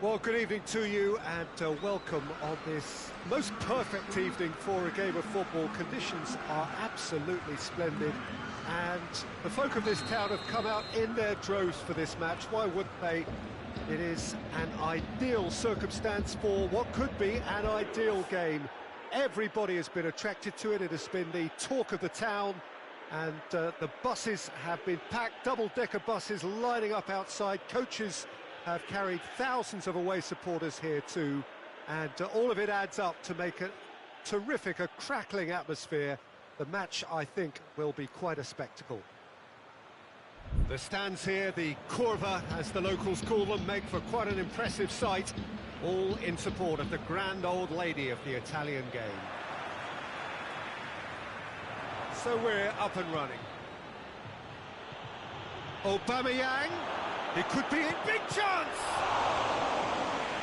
Well, good evening to you and welcome on this most perfect evening for a game of football. Conditions are absolutely splendid and the folk of this town have come out in their droves for this match. Why wouldn't they? It is an ideal circumstance for what could be an ideal game. Everybody has been attracted to it. It has been the talk of the town and the buses have been packed, double-decker buses lining up outside. Coaches have carried thousands of away supporters here too, and all of it adds up to make a terrific, a crackling atmosphere. The match, I think, will be quite a spectacle. The stands here, the curva, as the locals call them, make for quite an impressive sight, all in support of the grand old lady of the Italian game. So we're up and running. Aubameyang. It could be a big chance!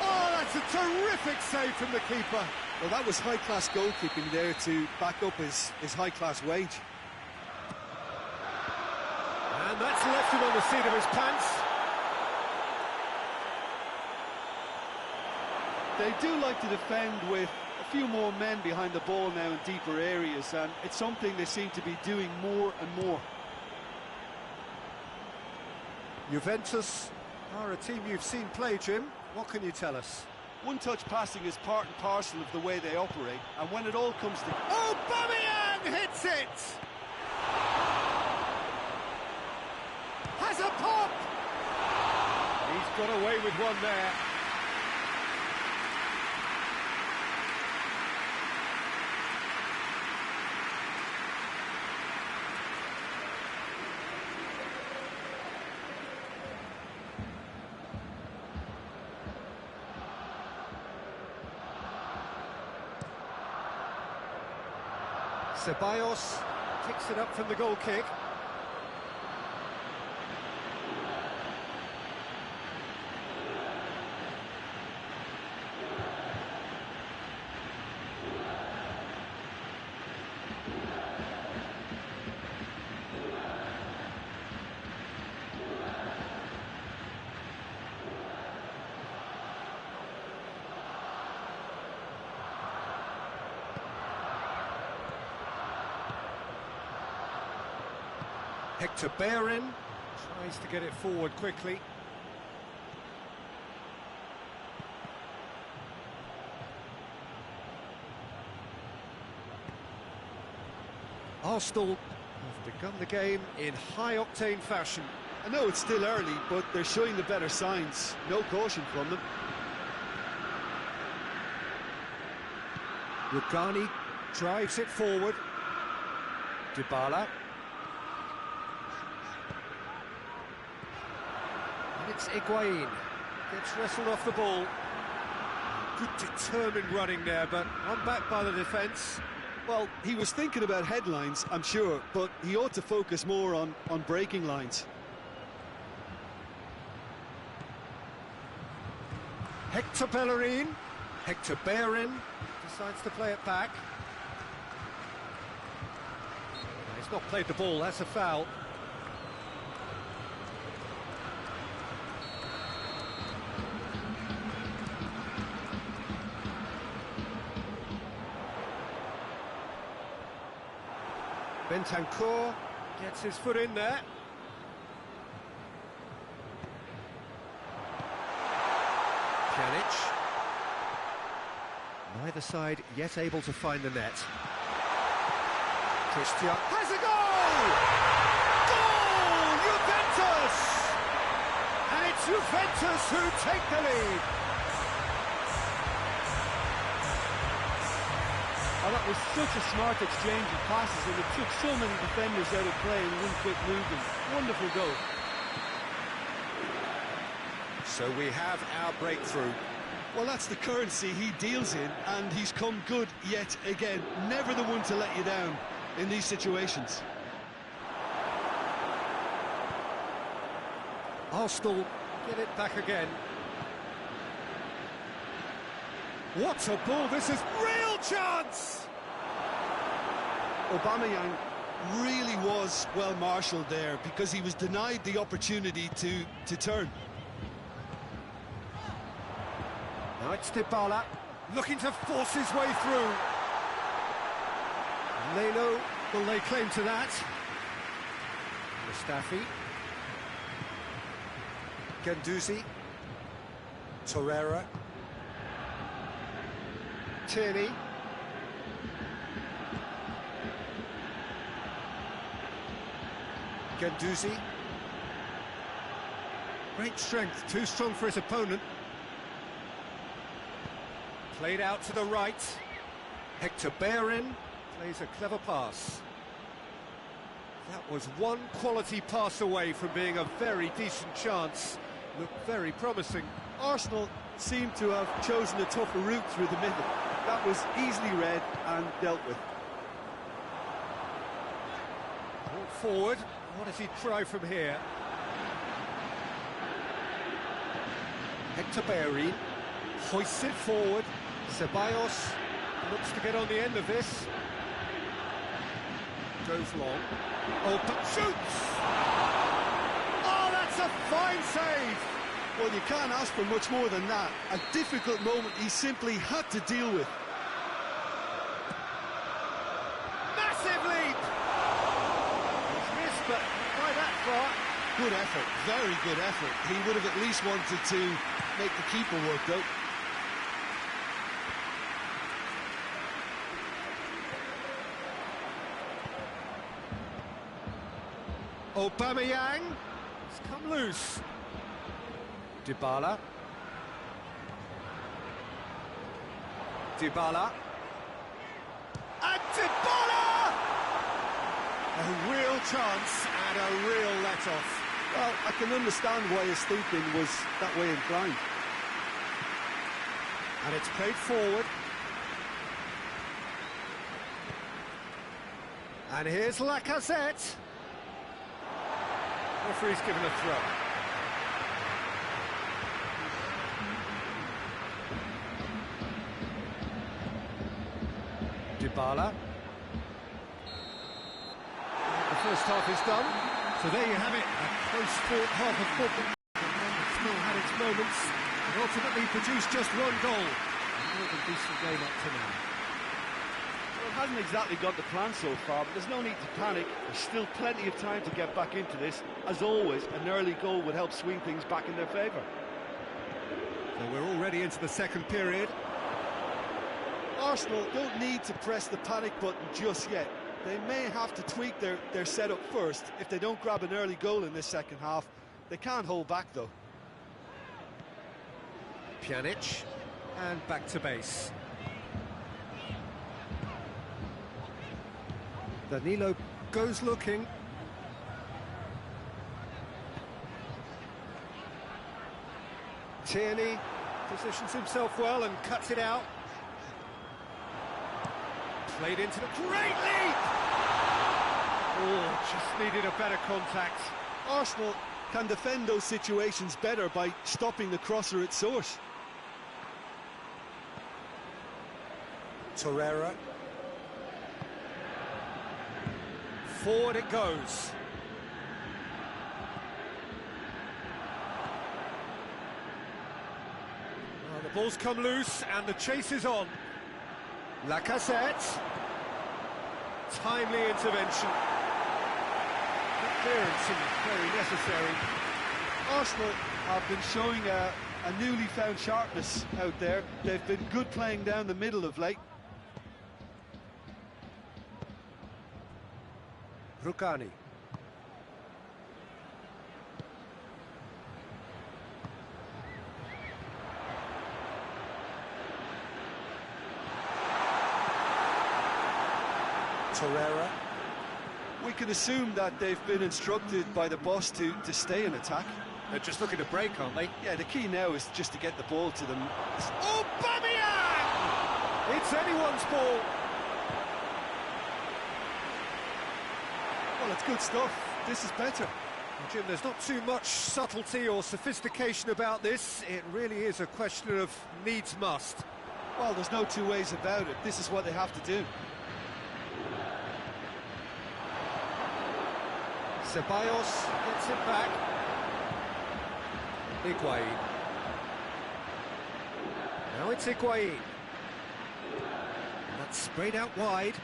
Oh, that's a terrific save from the keeper. Well, that was high-class goalkeeping there to back up his high-class wage. And that's left him on the seat of his pants. They do like to defend with a few more men behind the ball now in deeper areas, and it's something they seem to be doing more and more. Juventus are a team you've seen play, Jim. What can you tell us? One-touch passing is part and parcel of the way they operate, and when it all comes to... Aubameyang hits it! Has a pop! He's got away with one there. Ceballos kicks it up from the goal kick. Hector Bellerin tries to get it forward quickly. Arsenal have begun the game in high-octane fashion. I know it's still early, but they're showing the better signs. No caution from them. Rugani drives it forward. Dybala. It's Higuain, gets wrestled off the ball. Good determined running there, but run back by the defence. Well, he was thinking about headlines, I'm sure, but he ought to focus more on breaking lines. Hector Bellerin, Hector Bellerin decides to play it back. He's not played the ball, that's a foul. Bentancur gets his foot in there. Pjanic. Neither side yet able to find the net. Christian has a goal! Goal! Juventus! And it's Juventus who take the lead. Oh, that was such a smart exchange of passes, and it took so many defenders out of play in one quick movement. Wonderful goal. So we have our breakthrough. Well, that's the currency he deals in, and he's come good yet again. Never the one to let you down in these situations. Arsenal get it back again. What a ball, this is real chance! Aubameyang really was well marshalled there because he was denied the opportunity to turn. Now it's Dybala, looking to force his way through. Leno will lay claim to that. Mustafi. Guendouzi. Torreira. Tierney. Guendouzi. Great strength, too strong for his opponent. Played out to the right. Hector Bellerin plays a clever pass. That was one quality pass away from being a very decent chance. Looked very promising. Arsenal seem to have chosen a tougher route through the middle. That was easily read and dealt with. Ball forward. What does he try from here? Hector Bellerin hoists it forward. Ceballos looks to get on the end of this. Goes long. Oh, but shoots! Oh, that's a fine save! Well, you can't ask for much more than that. A difficult moment he simply had to deal with. Massive leap! He's missed, but by that far. Good effort, very good effort. He would have at least wanted to make the keeper work, though. Aubameyang has come loose. Dybala. Dybala. And Dybala! A real chance and a real let-off. Well, I can understand why his thinking was that way inclined. And it's played forward. And here's Lacazette. Referee's given a throw. Dybala. The first half is done. So there you have it, a close-fought half of football. Still had its moments, and ultimately produced just one goal. A more than decent game up to now. Well, it hasn't exactly got the plan so far, but there's no need to panic. There's still plenty of time to get back into this. As always, an early goal would help swing things back in their favour. So we're already into the second period. Arsenal don't need to press the panic button just yet. They may have to tweak their setup first. If they don't grab an early goal in this second half, they can't hold back, though. Pjanic, and back to base. Danilo goes looking. Tierney positions himself well and cuts it out. Played into the great leap! Oh, just needed a better contact. Arsenal can defend those situations better by stopping the crosser at source. Torreira. Forward it goes. Well, the ball's come loose and the chase is on. Lacazette. Timely intervention. Good clearance and very necessary. Arsenal have been showing a newly found sharpness out there. They've been good playing down the middle of late. Rukani. Torreira. We can assume that they've been instructed by the boss to stay in attack. They're just looking to break, aren't they? Yeah, the key now is just to get the ball to them. Aubameyang! It's anyone's ball. Well, it's good stuff. This is better. Jim, there's not too much subtlety or sophistication about this. It really is a question of needs must. Well, there's no two ways about it. This is what they have to do. Ceballos gets it back. Higuain. Now it's Higuain. That's sprayed out wide.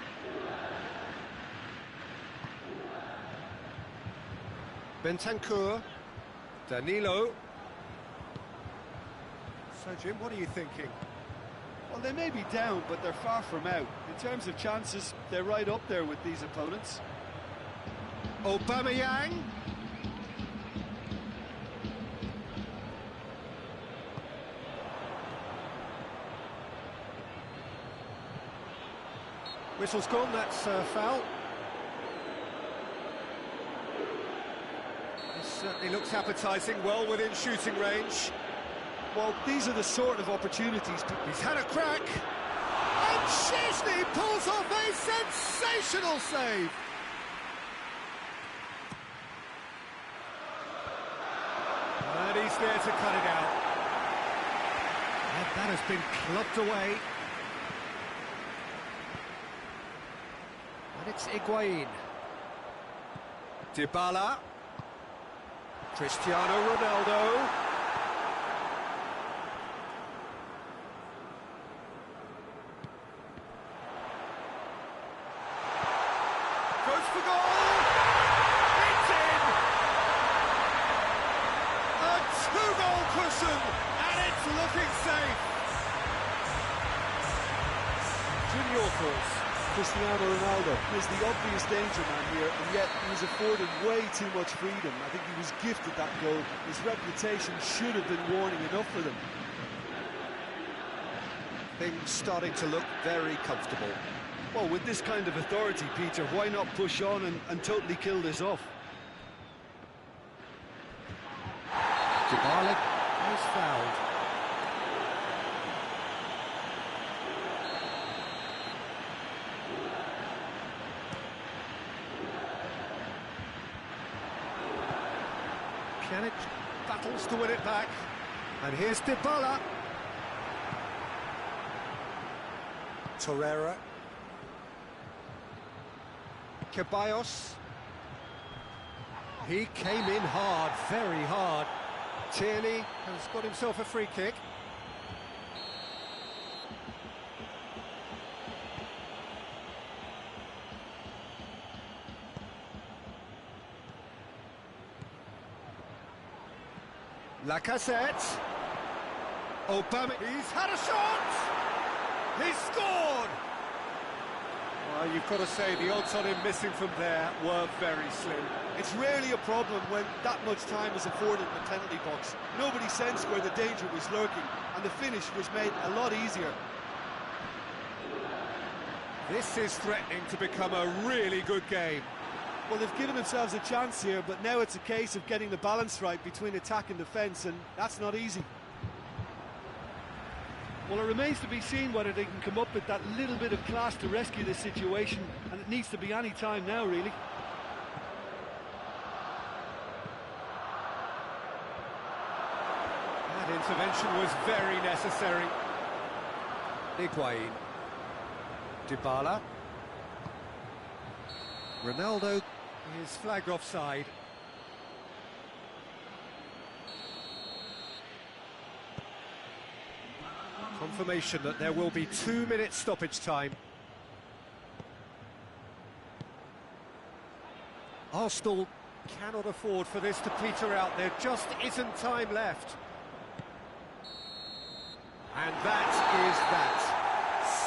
Bentancur. Danilo. So, Jim, what are you thinking? Well, they may be down, but they're far from out. In terms of chances, they're right up there with these opponents. Aubameyang. Whistle's gone, that's foul. This certainly looks appetising, well within shooting range. Well, these are the sort of opportunities. He's had a crack, and Szczesny pulls off a sensational save. And he's there to cut it out. And that has been clubbed away. And it's Higuain. Dybala. Cristiano Ronaldo. Goes for goal! It's in! A two-goal cushion, and it's looking safe. Jim, your thoughts? Cristiano Ronaldo is the obvious danger man here, and yet he was afforded way too much freedom. I think he was gifted that goal. His reputation should have been warning enough for them. Things starting to look very comfortable. Well, with this kind of authority, Peter, why not push on and totally kill this off? Dybala is fouled. Pjanic battles to win it back. And here's Dybala. Torreira. Ceballos. He came in hard, very hard. Tierney has got himself a free kick. Lacazette. Aubameyang. He's had a shot! He's scored! Well, you've got to say the odds on him missing from there were very slim. It's rarely a problem when that much time is afforded in the penalty box. Nobody sensed where the danger was lurking, and the finish was made a lot easier. This is threatening to become a really good game. Well, they've given themselves a chance here, but now it's a case of getting the balance right between attack and defence, and that's not easy. Well, it remains to be seen whether they can come up with that little bit of class to rescue this situation, and it needs to be any time now, really. That intervention was very necessary. Higuain. Dybala. Ronaldo is flagged offside. Confirmation that there will be 2 minutes stoppage time. Arsenal cannot afford for this to peter out. There just isn't time left. And that is that.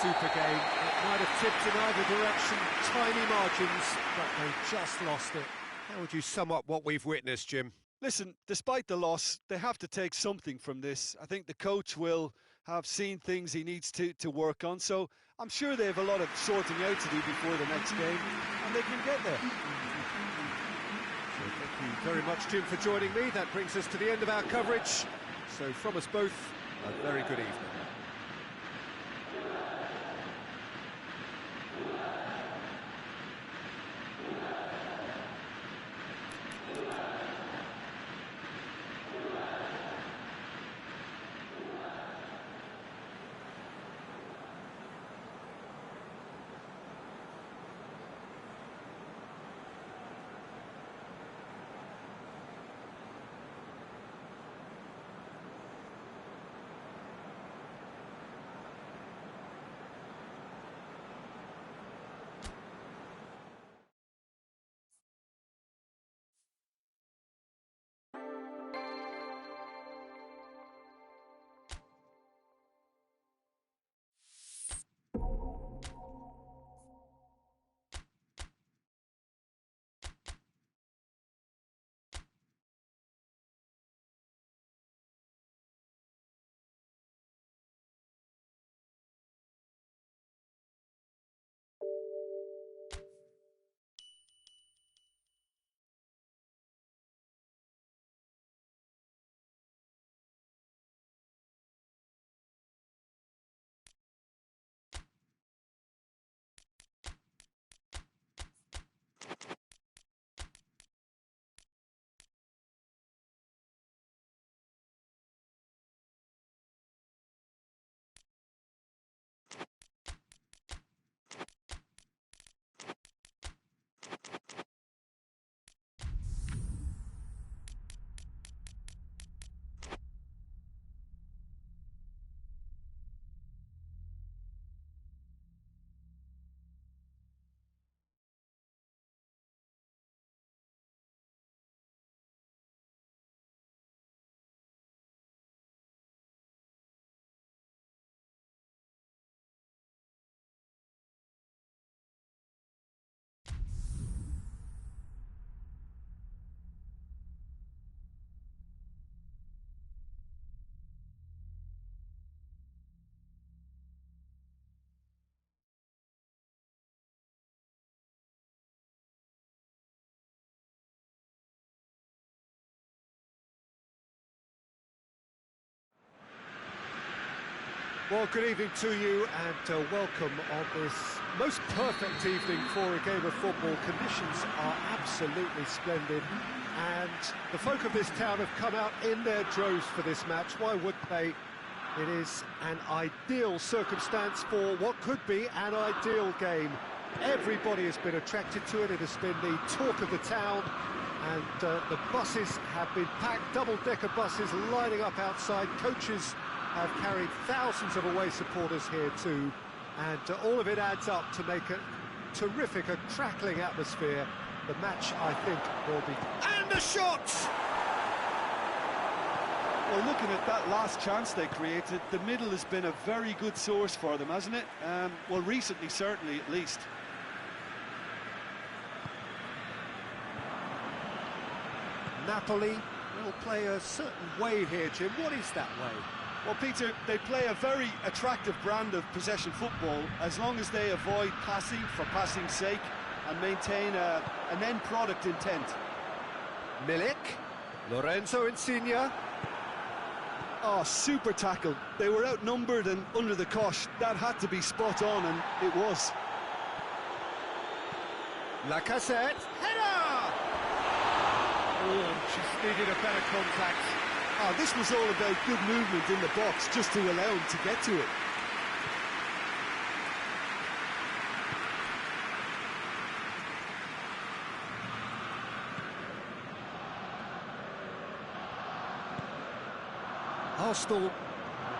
Super game. It might have tipped in either direction, tiny margins, but they just lost it. How would you sum up what we've witnessed, Jim? Listen, despite the loss, they have to take something from this. I think the coach will have seen things he needs to work on, so I'm sure they have a lot of sorting out to do before the next game, and they can get there. So thank you very much, Jim, for joining me. That brings us to the end of our coverage. So from us both, a very good evening. Well, good evening to you and welcome on this most perfect evening for a game of football. Conditions are absolutely splendid and the folk of this town have come out in their droves for this match. Why would they? It is an ideal circumstance for what could be an ideal game. Everybody has been attracted to it. It has been the talk of the town and the buses have been packed, double-decker buses lining up outside. Coaches have carried thousands of away supporters here too, and all of it adds up to make a terrific, a crackling atmosphere. The match, I think, will be... And a shot! Well, looking at that last chance they created, the middle has been a very good source for them, hasn't it? Well, recently, certainly, at least. Napoli will play a certain way here, Jim. What is that way? Well, Peter, they play a very attractive brand of possession football as long as they avoid passing for passing's sake and maintain an end product intent. Milik, Lorenzo Insigne. Oh, super tackle. They were outnumbered and under the cosh. That had to be spot on, and it was. Lacazette, header! Oh, just needed a better contact. Oh, this was all about good movement in the box, just to allow him to get to it. Arsenal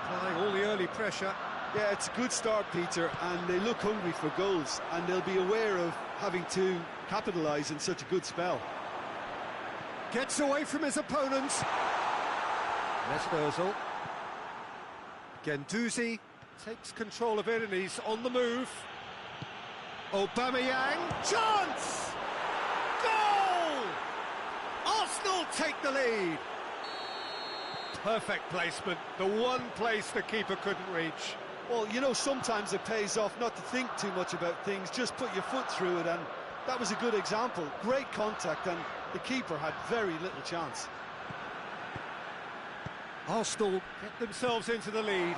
applying all the early pressure. Yeah, it's a good start, Peter, and they look hungry for goals, and they'll be aware of having to capitalise in such a good spell. Gets away from his opponents. Mesut Ozil. Guendouzi takes control of it and he's on the move. Aubameyang, chance! Goal! Arsenal take the lead. Perfect placement, the one place the keeper couldn't reach. Well, you know, sometimes it pays off not to think too much about things, just put your foot through it, and that was a good example. Great contact, and the keeper had very little chance. Arsenal get themselves into the lead.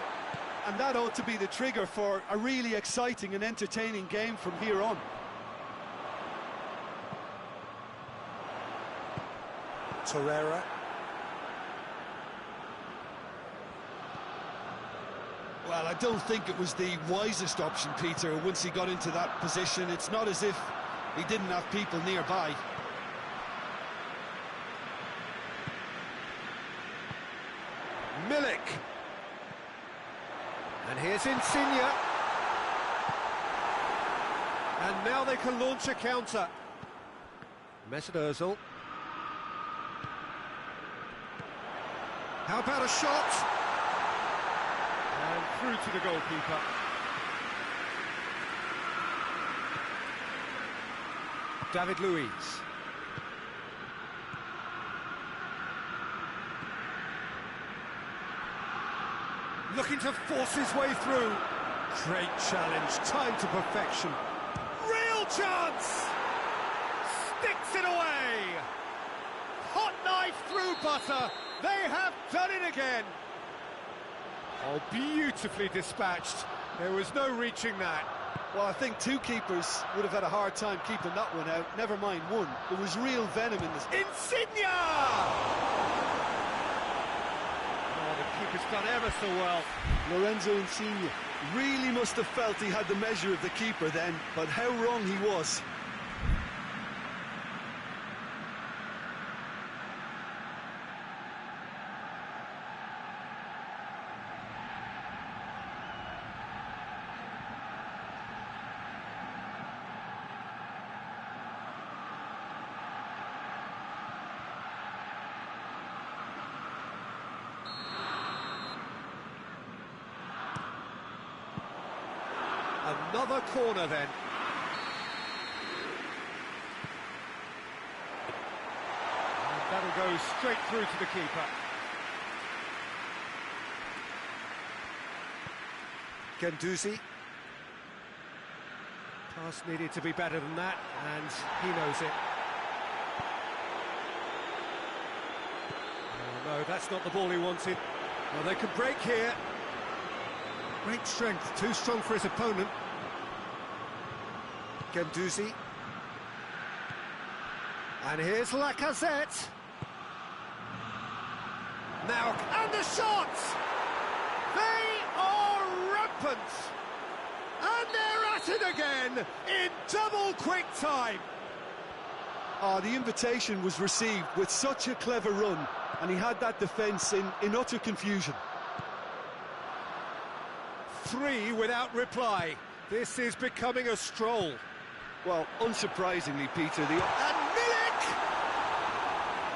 And that ought to be the trigger for a really exciting and entertaining game from here on. Torreira. Well, I don't think it was the wisest option, Peter, once he got into that position. It's not as if he didn't have people nearby. Milik. And here's Insigne. And now they can launch a counter. Mesut Ozil. How about a shot? And through to the goalkeeper. David Luiz. Looking to force his way through. Great challenge, time to perfection. Real chance! Sticks it away! Hot knife through butter. They have done it again. Oh, beautifully dispatched. There was no reaching that. Well, I think two keepers would have had a hard time keeping that one out. Never mind one. There was real venom in this. Insigne! Keeper's done ever so well. Lorenzo Insigne really must have felt he had the measure of the keeper then, but how wrong he was. Another corner then. And that'll go straight through to the keeper. Guendouzi. Pass needed to be better than that, and he knows it. Oh, no, that's not the ball he wanted. Well, they could break here. Great strength, too strong for his opponent. Gendouzi. And here's Lacazette. Now, and the shots! They are rampant! And they're at it again in double quick time. The invitation was received with such a clever run, and he had that defence in utter confusion. 3 without reply. This is becoming a stroll. Well, unsurprisingly, Peter, And Milik!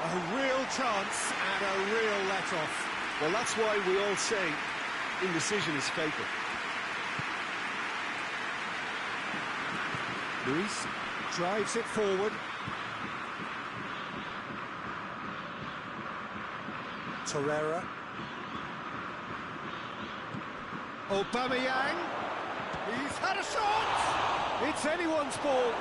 A real chance and a real let-off. Well, that's why we all say indecision is fatal. Luis drives it forward. Torreira. Aubameyang. He's had a shot! It's anyone's ball.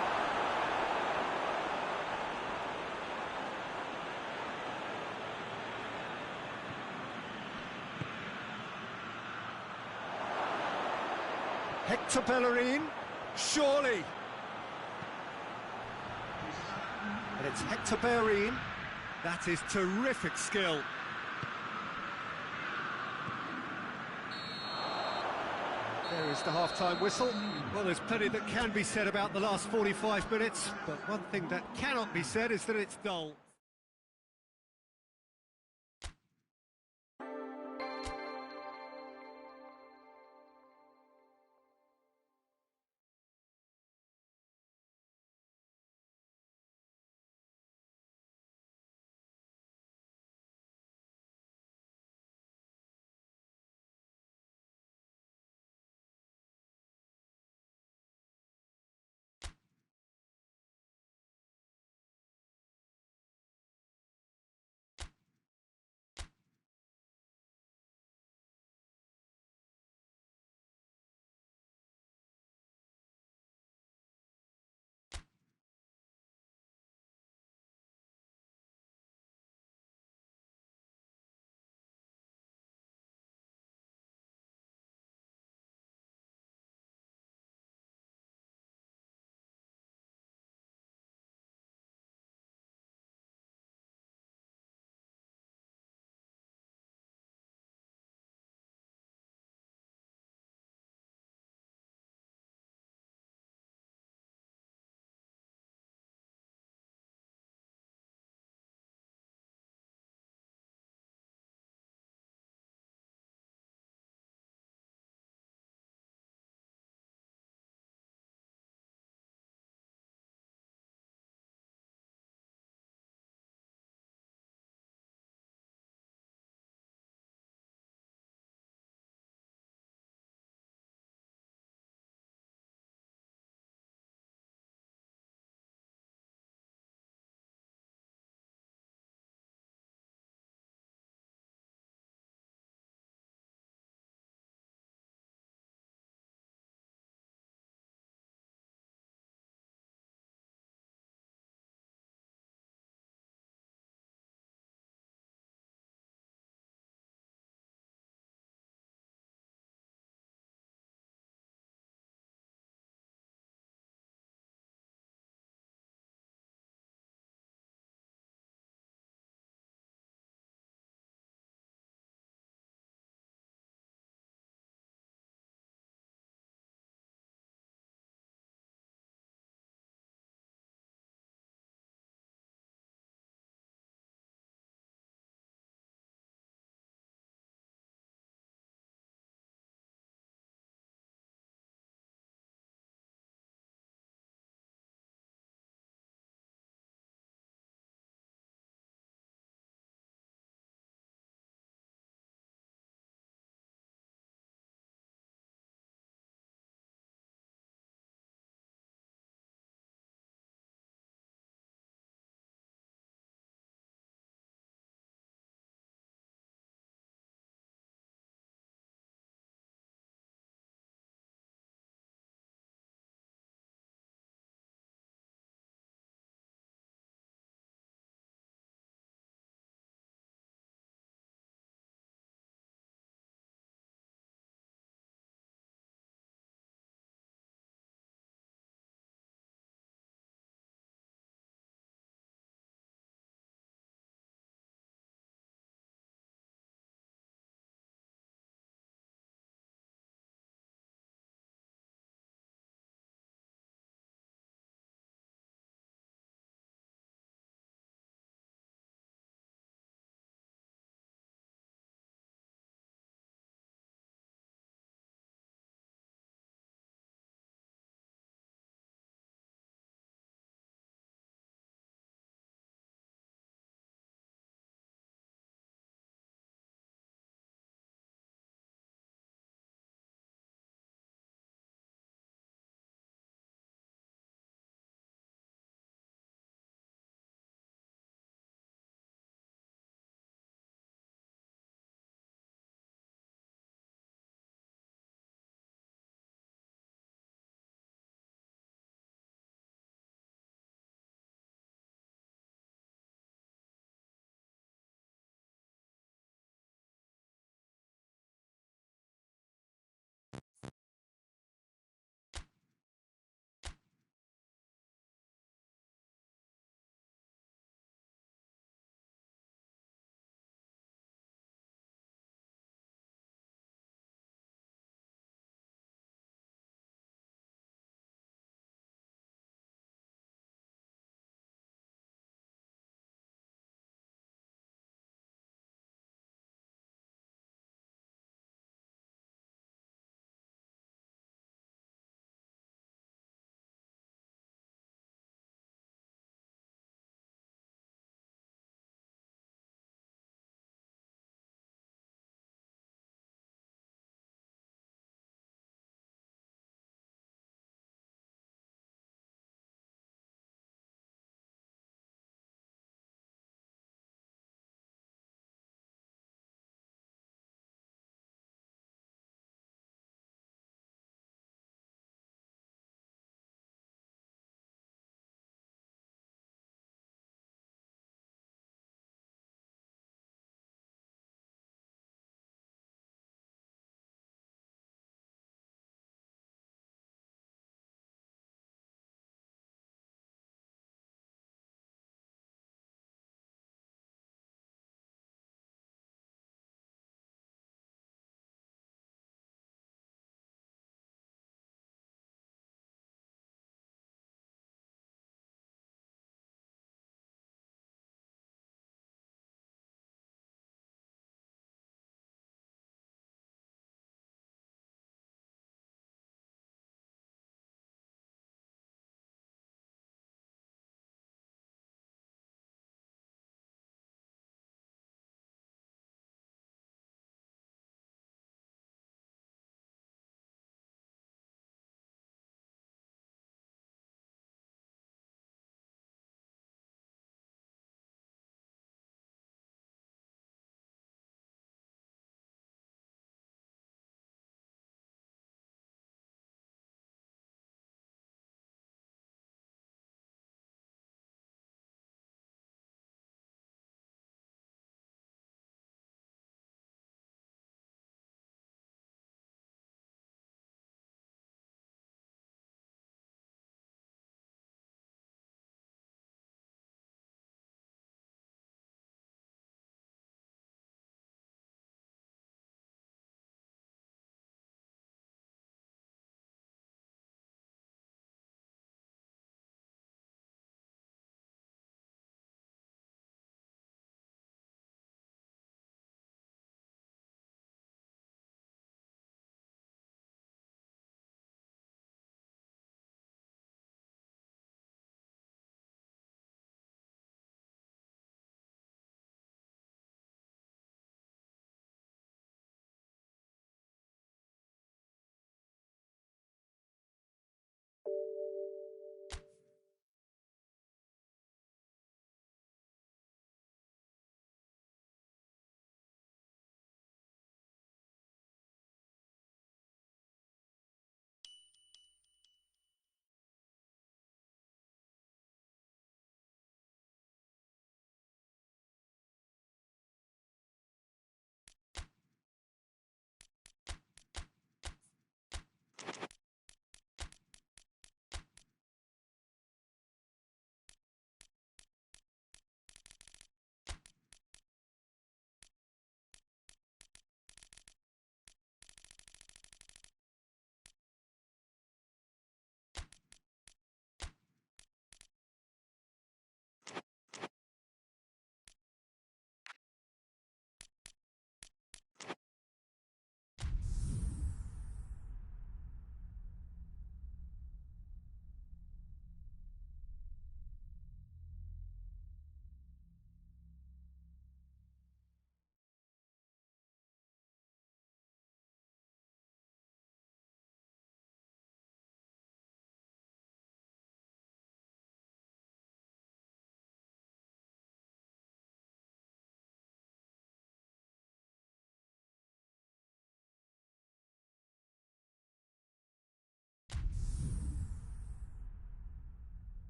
Hector Bellerin. Surely. And it's Hector Bellerin. That is terrific skill. There is the half-time whistle. Well, there's plenty that can be said about the last 45 minutes, but one thing that cannot be said is that it's dull.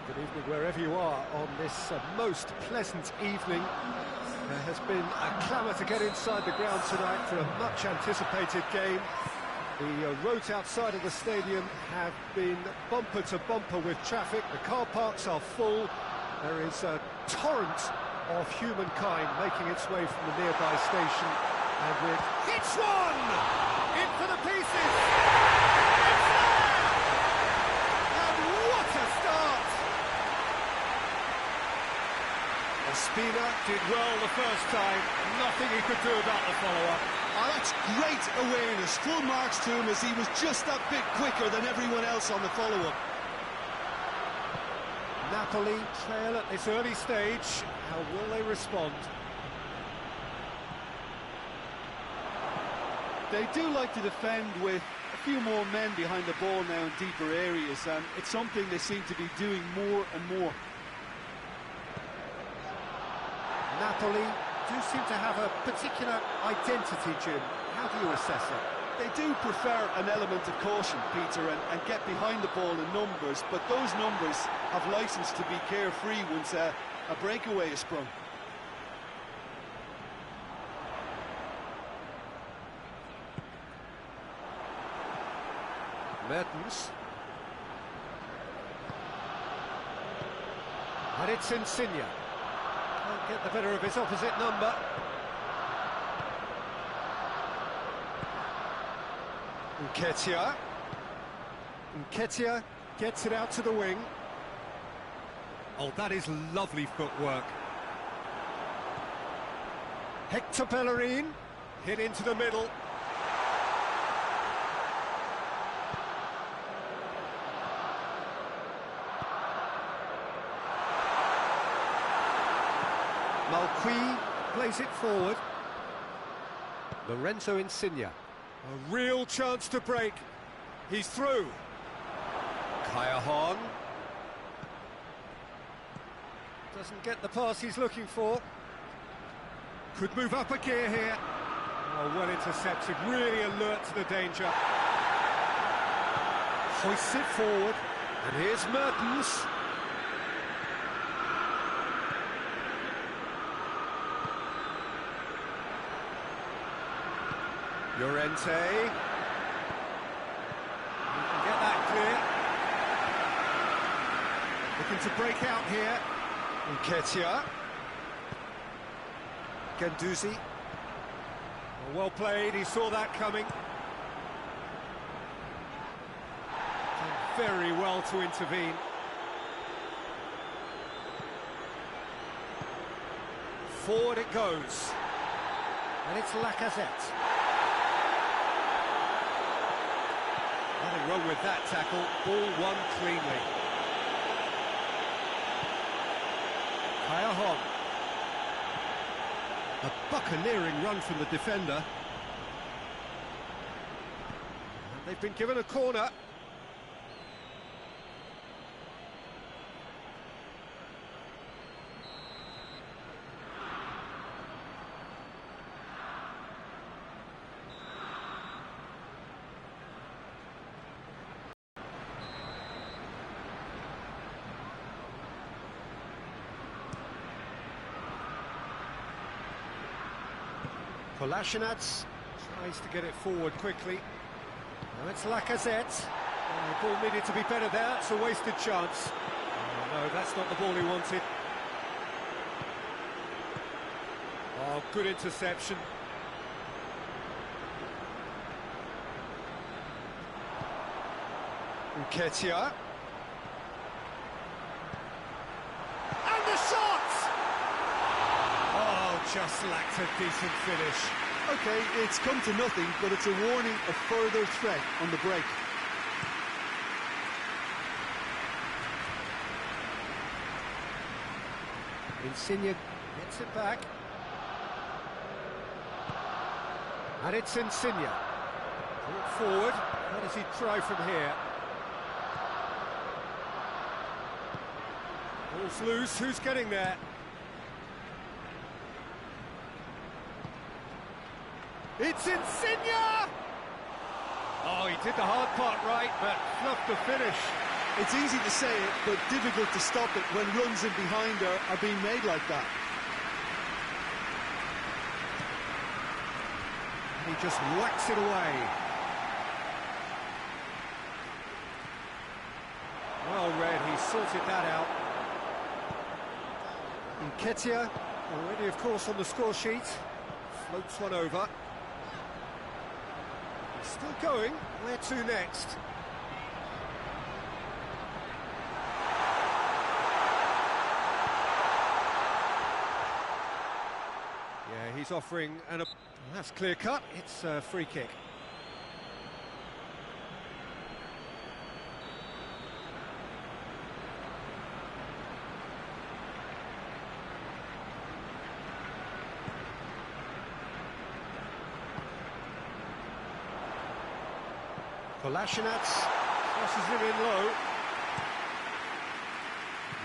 Good evening wherever you are on this most pleasant evening. There has been a clamour to get inside the ground tonight for a much anticipated game. The roads outside of the stadium have been bumper to bumper with traffic. The car parks are full. There is a torrent of humankind making its way from the nearby station. And with hits one! In for the pieces! It's there! And what a start! Ospina did well the first time. Nothing he could do about the follow-up. Oh, that's great awareness. Full marks to him as he was just that bit quicker than everyone else on the follow-up. Napoli trail at this early stage. How will they respond? They do like to defend with a few more men behind the ball now in deeper areas, and it's something they seem to be doing more and more. Napoli do seem to have a particular identity, Jim. How do you assess it? They do prefer an element of caution, Peter, and get behind the ball in numbers, but those numbers have licence to be carefree once a breakaway is sprung. Mertens. And it's Insigne. Can't get the better of his opposite number. Nketiah gets it out to the wing. Oh, that is lovely footwork. Hector Bellerin hit into the middle. Malqui plays it forward. Lorenzo Insigne. A real chance to break. He's through. Kaya doesn't get the pass he's looking for. Could move up a gear here. Oh, well intercepted, really alert to the danger. Hoists it forward. And here's Mertens. Llorente. He can get that clear. Looking to break out here. Nketiah. Guendouzi. Well played, he saw that coming. Done very well to intervene. Forward it goes. And it's Lacazette. Nothing wrong with that tackle. Ball won cleanly. Kaya. A buccaneering run from the defender. And they've been given a corner. Kolasinac tries to get it forward quickly. Now it's Lacazette. The ball needed to be better there, it's a wasted chance. Oh, no, that's not the ball he wanted. Oh, good interception. Nketiah. And the shot! Oh, just lacked a decent finish. OK, it's come to nothing, but it's a warning of further threat on the break. Insigne gets it back. And it's Insigne. Brought forward. How does he try from here? Ball's loose. Who's getting there? It's Insigne! Oh, he did the hard part right, but fluffed the finish. It's easy to say it, but difficult to stop it when runs in behind are being made like that. He just whacks it away. Well read, he sorted that out. Nketiah, already of course on the score sheet, floats one over. He's still going, where to next? Yeah, he's offering that's clear cut, it's a free kick. Kolasinac crosses him in low.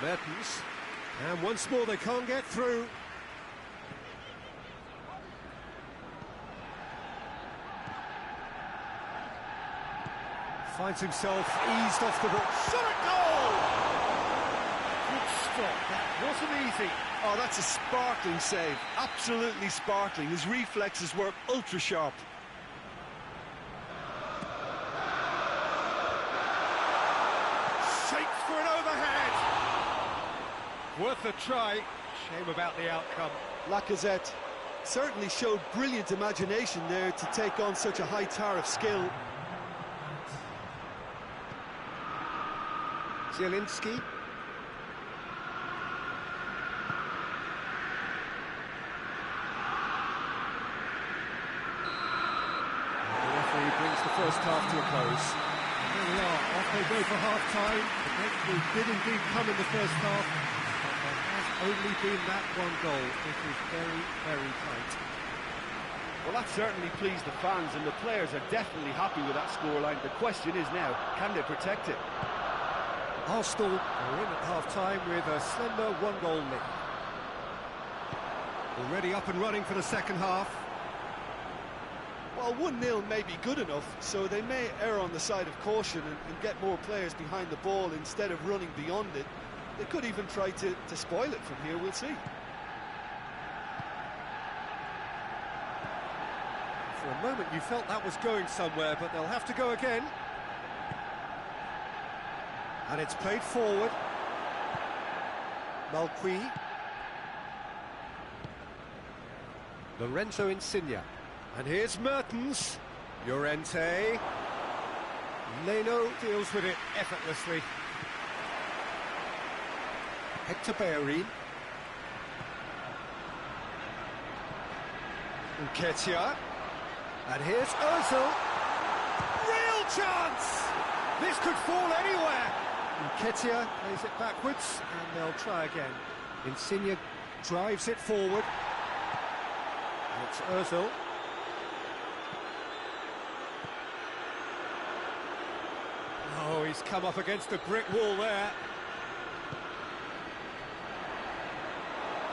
Mertens, and once more they can't get through. Finds himself eased off the ball. Shot at goal! Good stop, that wasn't easy. Oh, that's a sparkling save, absolutely sparkling. His reflexes were ultra sharp. Shakes for an overhead. Worth a try. Shame about the outcome. Lacazette certainly showed brilliant imagination there to take on such a high tower of skill. Zielinski. The referee brings the first half to a close. Here we are, off they go for half-time. The breakthrough did indeed come in the first half, but there has only been that one goal. It is very, very tight. Well, that certainly pleased the fans, and the players are definitely happy with that scoreline. The question is now, can they protect it? Arsenal are in at half-time with a slender one-goal lead. Already up and running for the second half. Well, 1-0 may be good enough, so they may err on the side of caution and get more players behind the ball instead of running beyond it. They could even try to spoil it from here, we'll see. For a moment you felt that was going somewhere, but they'll have to go again. And it's played forward. Malqui. Lorenzo Insigne. And here's Mertens. Llorente. Leno deals with it effortlessly. Hector Bellerin. Nketiah. And here's Ozil. Real chance! This could fall anywhere. Nketiah plays it backwards, and they'll try again. Insigne drives it forward. And it's Ozil. Oh, he's come up against a brick wall there.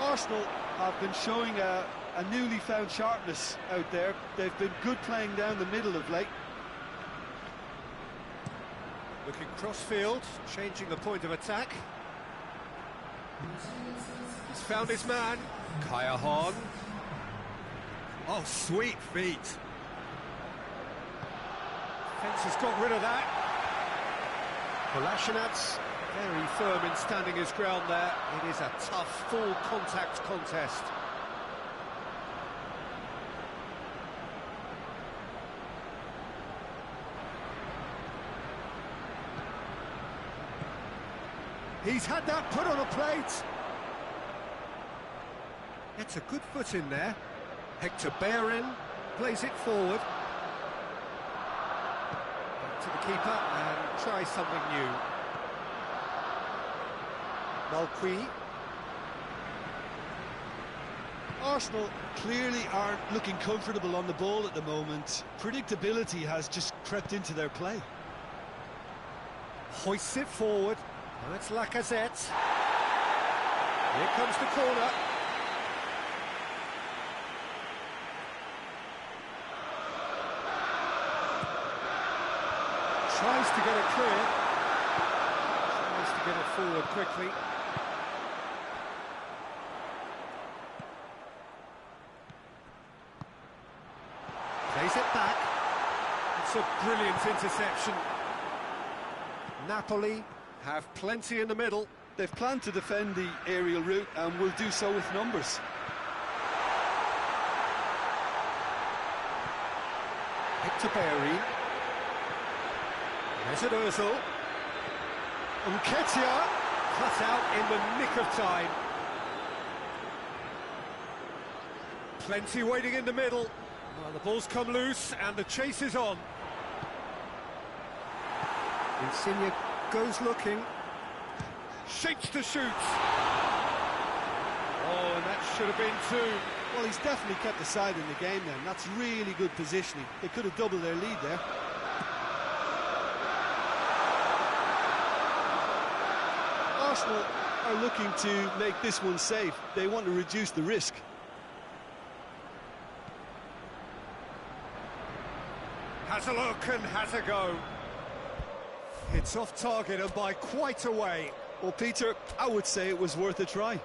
Arsenal have been showing a newly found sharpness out there. They've been good playing down the middle of late. Looking cross-field, changing the point of attack. He's found his man. Kaya Hahn. Oh, sweet feet. Fence has got rid of that. Kolasinac, very firm in standing his ground there. It is a tough, full-contact contest. He's had that put on a plate. Gets a good foot in there. Hector Bellerin plays it forward. Back to the keeper and try something new. Malqui. Arsenal clearly aren't looking comfortable on the ball at the moment. Predictability has just crept into their play. Hoists it forward. Now it's Lacazette. Here comes the corner. Tries to get it clear. to get it forward quickly. Plays it back. It's a brilliant interception. Napoli have plenty in the middle. They've planned to defend the aerial route and will do so with numbers. Hector Bellerin. Mesut Ozil. Nketiah cut out in the nick of time. Plenty waiting in the middle. Well, the ball's come loose and the chase is on. Insigne goes looking. Shapes to shoot. Oh, and that should have been two. Well, he's definitely kept the side in the game then. That's really good positioning. They could have doubled their lead there. Arsenal are looking to make this one safe. They want to reduce the risk. Has a look and has a go. It's off target and by quite a way. Well, Peter, I would say it was worth a try.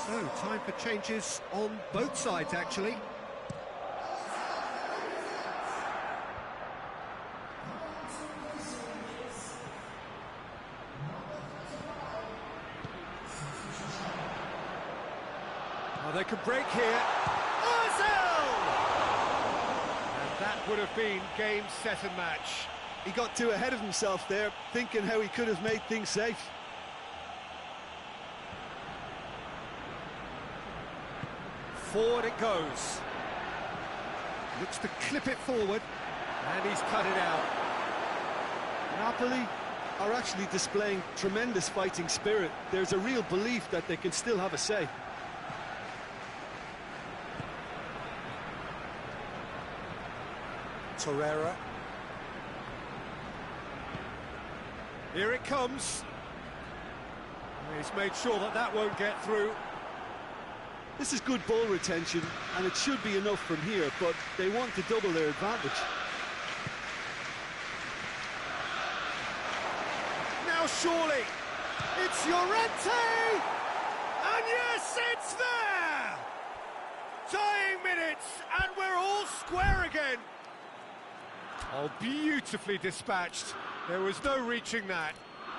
So, time for changes on both sides, actually. Oh, they can break here. Ozil! And that would have been game, set and match. He got too ahead of himself there, thinking how he could have made things safe. Forward it goes. Looks to clip it forward, and he's cut it out. Napoli are actually displaying tremendous fighting spirit. There's a real belief that they can still have a say. Torreira. Here it comes. He's made sure that that won't get through. This is good ball retention, and it should be enough from here, but they want to double their advantage. Now surely, it's Llorente! And yes, it's there! Dying minutes, and we're all square again. Oh, beautifully dispatched. There was no reaching that.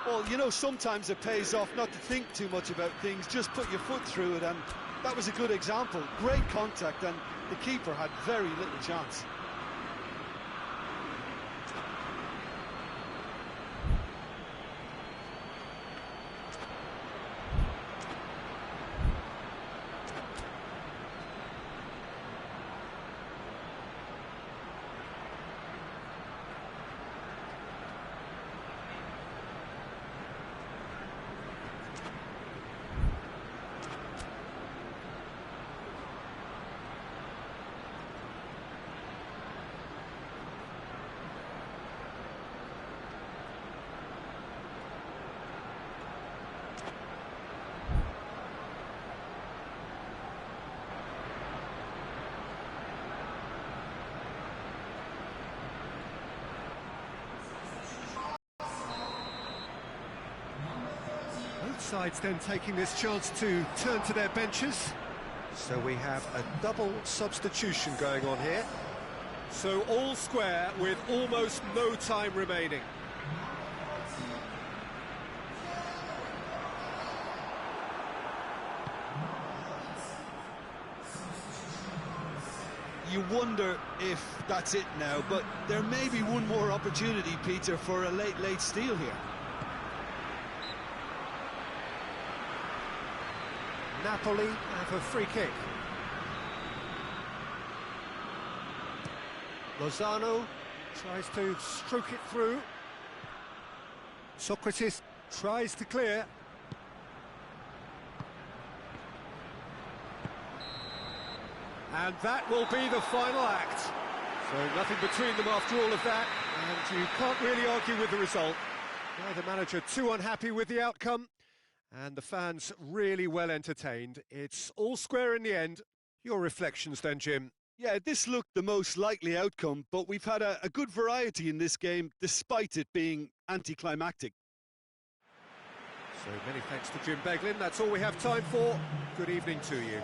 Well, you know, sometimes it pays off not to think too much about things, just put your foot through it, and that was a good example. Great contact, and the keeper had very little chance. Sides then taking this chance to turn to their benches. So we have a double substitution going on here. So all square with almost no time remaining. you wonder if that's it now, but there may be one more opportunity, Peter, for a late steal here. Napoli have a free kick. Lozano tries to stroke it through. Socrates tries to clear. And that will be the final act. So nothing between them after all of that, and you can't really argue with the result. Neither manager too unhappy with the outcome, and the fans really well entertained. It's all square in the end. Your reflections then, Jim? Yeah, this looked the most likely outcome, but we've had a good variety in this game, despite it being anticlimactic. So many thanks to Jim Beglin. That's all we have time for. Good evening to you.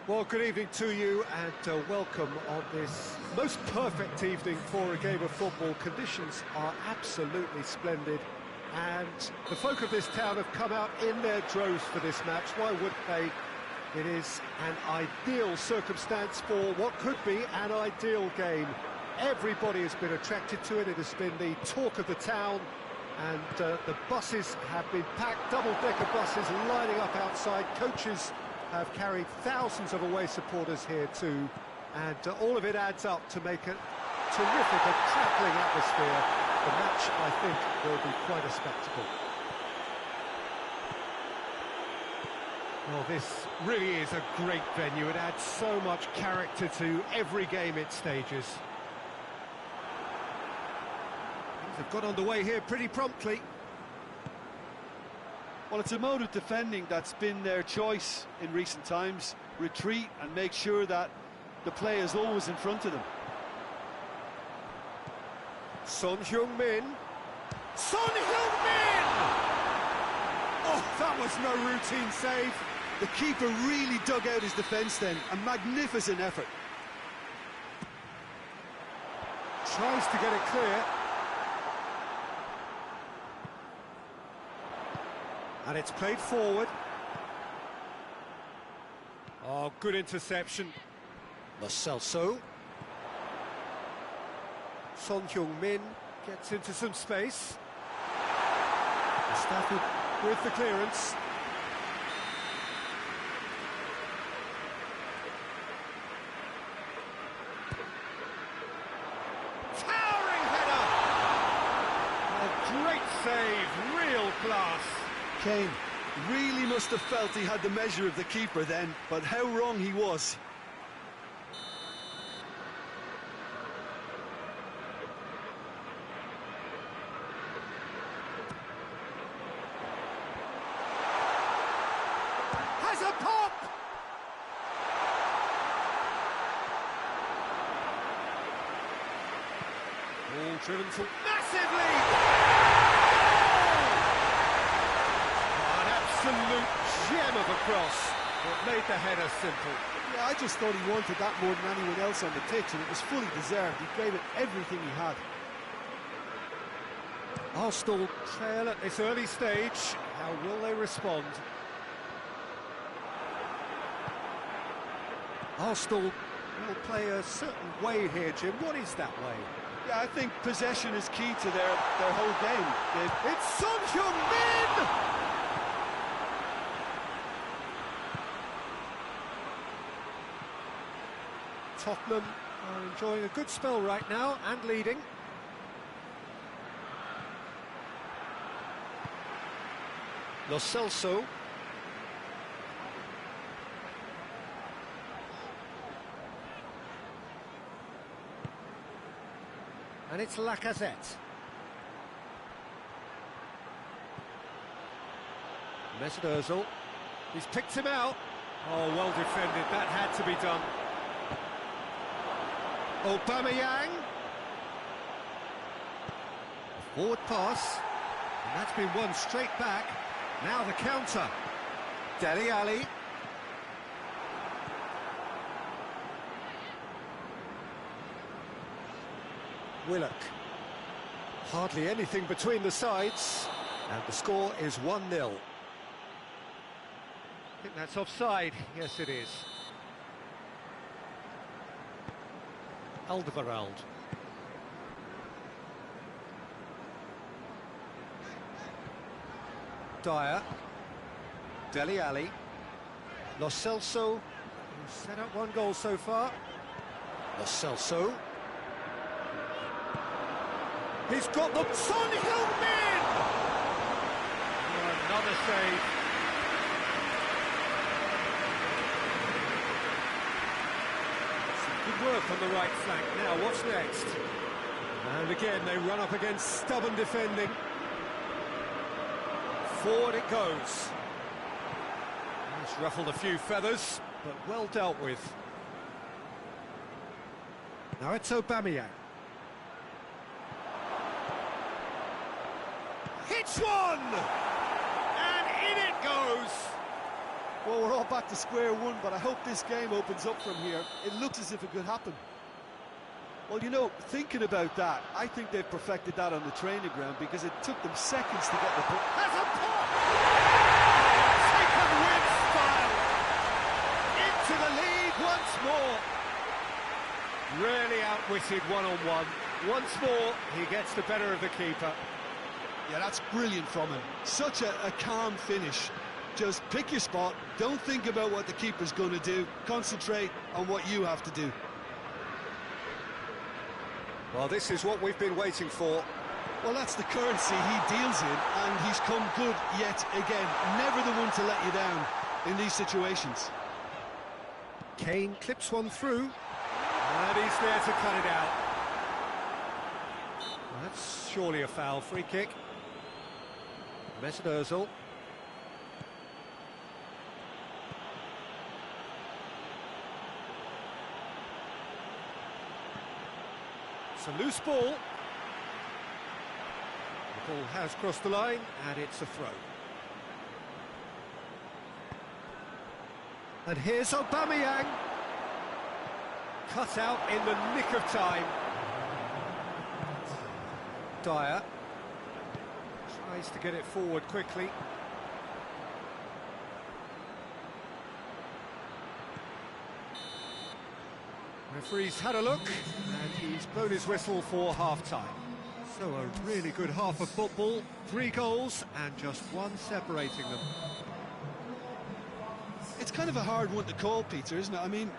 Well, good evening to you and welcome on this most perfect evening for a game of football. Conditions are absolutely splendid and the folk of this town have come out in their droves for this match. Why wouldn't they? It is an ideal circumstance for what could be an ideal game. Everybody has been attracted to it. It has been the talk of the town and the buses have been packed, double-decker buses lining up outside. Coaches have carried thousands of away supporters here too, and all of it adds up to make a terrific, a crackling atmosphere. The match, I think, will be quite a spectacle. Well, this really is a great venue. It adds so much character to every game it stages. Things have got underway here pretty promptly. Well, it's a mode of defending that's been their choice in recent times. Retreat and make sure that the play is always in front of them. Son Heung-min. Son Heung-min! Oh, that was no routine save. The keeper really dug out his defence then. A magnificent effort. Tries to get it clear. And it's played forward. Oh, good interception. Lo Celso. Son Heung-min gets into some space. Stafford with the clearance. Towering header! A great save, real class. Kane really must have felt he had the measure of the keeper then, but how wrong he was. Has a pop! Ball driven to massively! Absolute gem of a cross. It made the header simple. Yeah, I just thought he wanted that more than anyone else on the pitch, and it was fully deserved. He gave it everything he had. Arsenal trail at this early stage. How will they respond? Arsenal will play a certain way here, Jim. What is that way? Yeah, I think possession is key to their whole game. It's Son Heung-min! Tottenham are enjoying a good spell right now and leading. Lo Celso. And it's Lacazette. Mesut Ozil. He's picked him out. Oh, well defended. That had to be done. Aubameyang. Forward pass. And that's been won straight back. Now the counter. Dele Alli. Willock. Hardly anything between the sides. And the score is 1-0. I think that's offside. Yes, it is. Alderweireld. Dyer. Dele Alli. Lo Celso. He's set up one goal so far. Lo Celso. He's got the Son Heung-min! Another save. Some good work on the right flank. Now, what's next? And again, they run up against stubborn defending. Forward it goes. It's ruffled a few feathers, but well dealt with. Now it's Aubameyang. Hits one! And in it goes! Well, we're all back to square one, but I hope this game opens up from here. It looks as if it could happen. Well, you know, thinking about that, I think they've perfected that on the training ground because it took them seconds to get the ball. Has a pop! Taken with style! Into the lead once more! Really outwitted one-on-one. Once more, he gets the better of the keeper. Yeah, that's brilliant from him. Such a calm finish. Just pick your spot, don't think about what the keeper's going to do, concentrate on what you have to do. Well, this is what we've been waiting for. Well, that's the currency he deals in, and he's come good yet again. Never the one to let you down in these situations. Kane clips one through, and he's there to cut it out. Well, that's surely a foul. Free kick. Mesut Ozil. It's a loose ball. The ball has crossed the line, and it's a throw. And here's Aubameyang. Cut out in the nick of time. Dyer tries to get it forward quickly. Referee's had a look, and he's blown his whistle for half-time. So a really good half of football, 3 goals, and just one separating them. It's kind of a hard one to call, Peter, isn't it? I mean,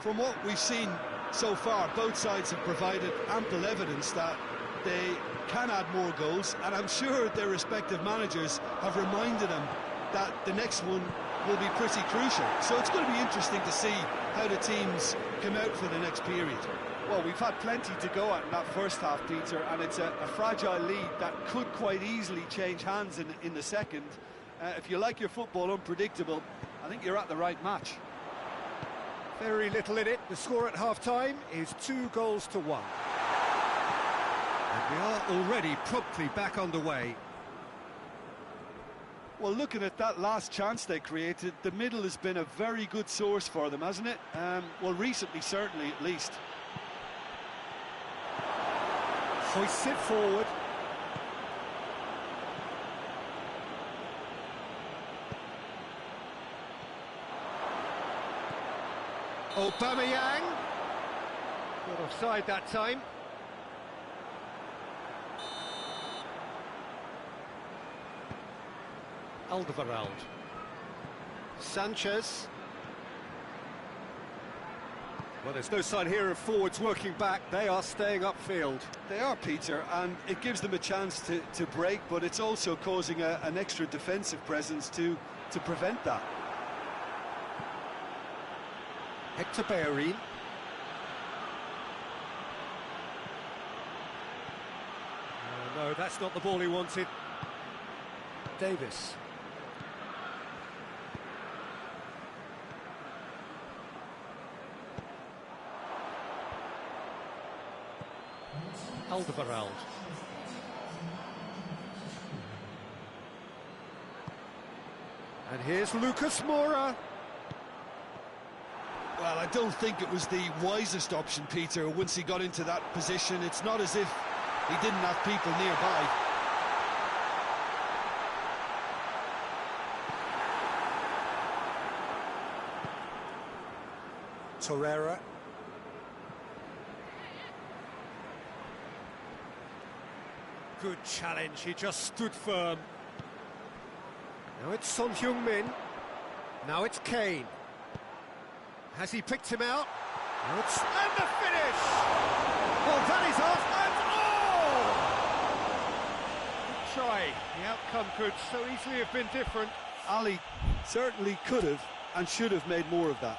from what we've seen so far, both sides have provided ample evidence that they can add more goals, and I'm sure their respective managers have reminded them that the next one will be pretty crucial. So it's going to be interesting to see how the teams come out for the next period. Well, we've had plenty to go at in that first half, Peter, and it's a fragile lead that could quite easily change hands in the second. If you like your football unpredictable, I think you're at the right match. Very little in it. The score at half-time is 2 goals to 1. And we are already promptly back underway. Well, looking at that last chance they created, the middle has been a very good source for them, hasn't it? Well, recently, certainly, at least. Hoists it forward. Aubameyang. Not offside that time. Alderweireld. Sanchez. Well, there's no sign here of forwards working back. They are staying upfield. They are, Peter, and it gives them a chance to break, but it's also causing an extra defensive presence to prevent that. Hector Bellerin. No, that's not the ball he wanted. Davis. Alderweireld. And here's Lucas Moura. Well, I don't think it was the wisest option, Peter, once he got into that position. It's not as if he didn't have people nearby. Torreira. Good challenge, he just stood firm. Now it's Son Heung-min. Now it's Kane. Has he picked him out? Now it's... And the finish! Well, that is off, and oh! Good try. The outcome could so easily have been different. Ali certainly could have and should have made more of that.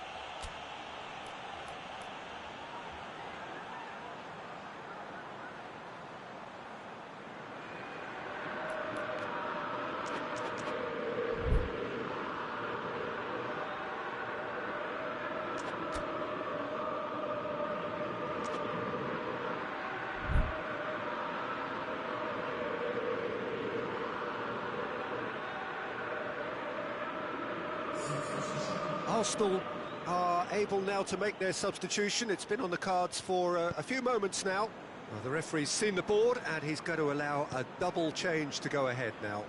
Arsenal are able now to make their substitution. It's been on the cards for a few moments now. Well, the referee's seen the board and he's going to allow a double change to go ahead now.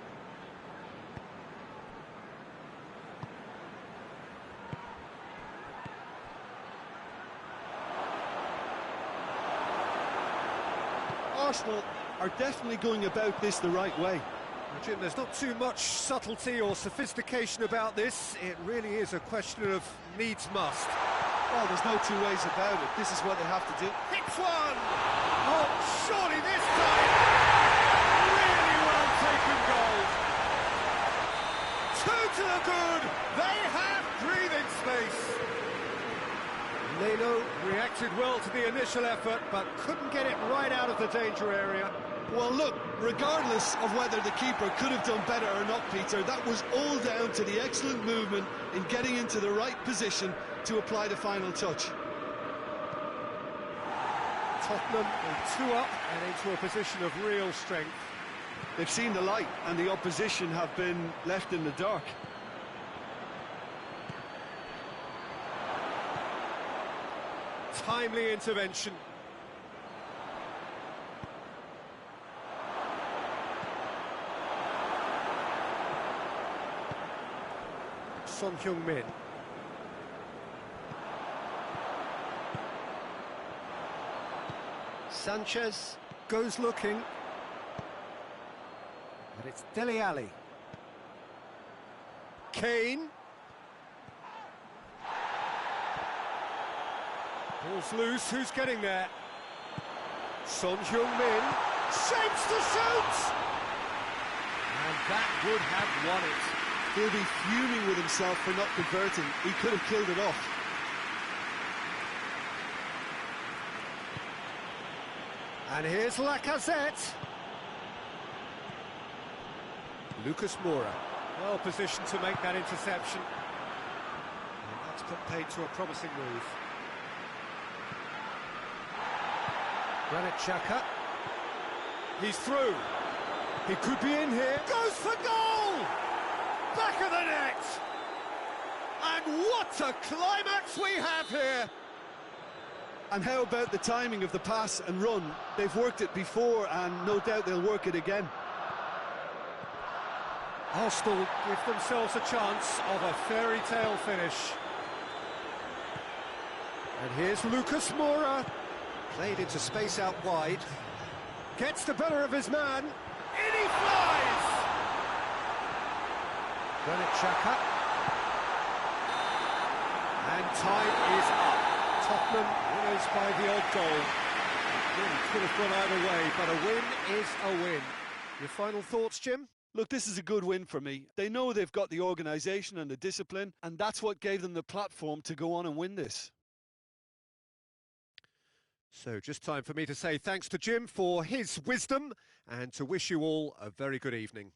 Arsenal are definitely going about this the right way. Jim, there's not too much subtlety or sophistication about this. It really is a question of needs must. Well, there's no two ways about it. This is what they have to do. Hits one! Oh, surely this time! Really well taken goal. Two to the good. They have breathing space. Leno reacted well to the initial effort, but couldn't get it right out of the danger area. Well, look, regardless of whether the keeper could have done better or not, Peter, that was all down to the excellent movement in getting into the right position to apply the final touch. Tottenham are 2 up and into a position of real strength. They've seen the light and the opposition have been left in the dark. Timely intervention. Son Heung-min. Sanchez goes looking. But it's Dele Alli. Kane. Ball's loose, who's getting there? Son Heung-min shapes to shoot! And that would have won it. He'll be fuming with himself for not converting. He could have killed it off. And here's Lacazette. Lucas Moura, well positioned to make that interception. And that's put paid to a promising move. Granit Xhaka. He's through. He could be in here. Goes for goal! Back of the net! And what a climax we have here! And how about the timing of the pass and run? They've worked it before and no doubt they'll work it again. Arsenal give themselves a chance of a fairy tale finish. And here's Lucas Moura. Played into space out wide. Gets the better of his man. In he flies! Granit Xhaka. And time is up. Tottenham winners by the odd goal. Really could have gone either way, but a win is a win. Your final thoughts, Jim? Look, this is a good win for me. They know they've got the organisation and the discipline, and that's what gave them the platform to go on and win this. So just time for me to say thanks to Jim for his wisdom and to wish you all a very good evening.